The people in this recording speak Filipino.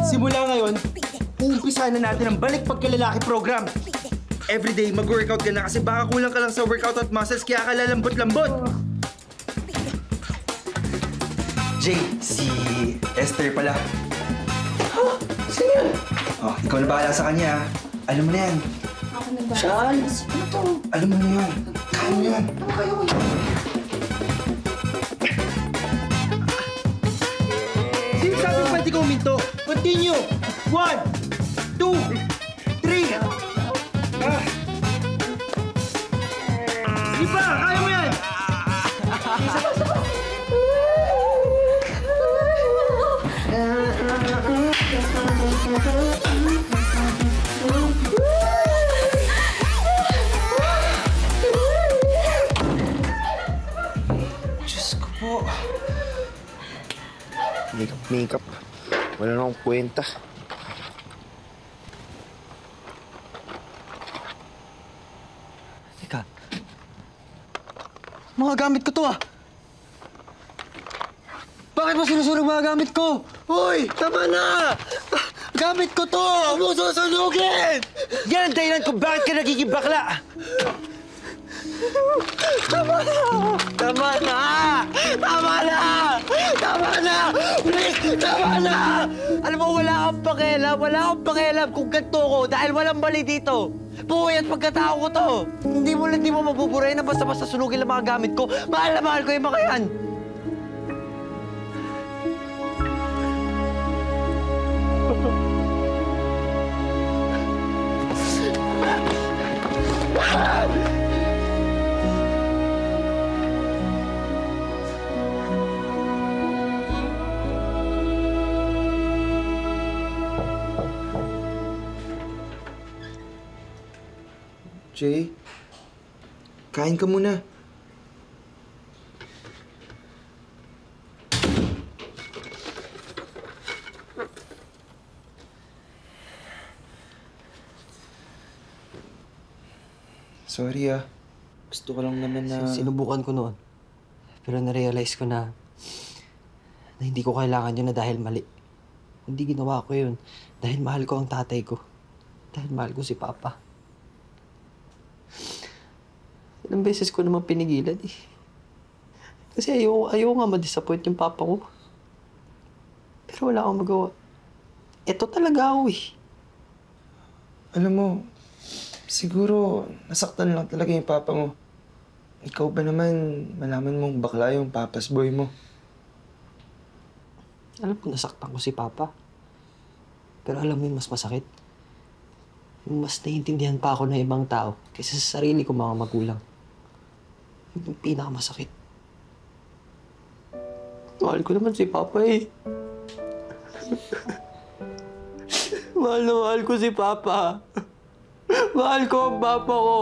Simula ngayon, uumpisahan na natin ang Balik Pagkalalaki program. Everyday, mag-workout ka na kasi baka kulang ka lang sa workout at muscles kaya ka lalambot-lambot. Jay, si Esther pala. Ha? Sino yan? Oh, ikaw na bahala sa kanya. Alam mo na yan. Ako na ba? Charles, ano to? Alam mo na yan. Kaya mo yan. Ano kayo? Sino sabi mo pwede ka uminto? Continue! 1, 2, 3. Sige pa! Kaya mo yan! Diyos ko po. Makeup. Wala na akong kwenta. Teka. Mga gamit ko to ah. Bakit mo sinusunog mga gamit ko? Hoy! Tama na! Gamit ko to! Huwag mo susunugin! Yan ang dahilan kung bakit ka nagiging bakla! Tama na! Tama na! Tama na! Tama na! Please! Tama na! Alam mo, wala kang pakialam kung ganito ko dahil walang mali dito. Buhay at pagkatao ko to. Hindi mo mabuburay na basta-basta sunugin ang mga gamit ko. Mahal na mahal ko yung mga yan. Jay, kain ka muna. Sorry ah. Gusto ko lang naman na... Sinubukan ko noon. Pero na-realize ko na hindi ko kailangan yun na dahil mali. Hindi ginawa ko yun dahil mahal ko ang tatay ko. Dahil mahal ko si Papa. Ilang beses ko naman pinigilan eh. Kasi ayaw nga ma-disappoint yung papa ko. Pero wala akong magawa. Ito talaga ako eh. Alam mo, siguro nasaktan lang talaga yung papa mo. Ikaw ba naman, malaman mong bakla yung papas boy mo? Alam ko nasaktan ko si Papa. Pero alam mo yung mas masakit? Yung mas naiintindihan pa ako ng ibang tao kaysa sa sarili ko mga magulang. Yun yung pinakamasakit. Mahal ko naman si Papa eh. Mahal na mahal ko si Papa. Mahal ko ang Papa ko.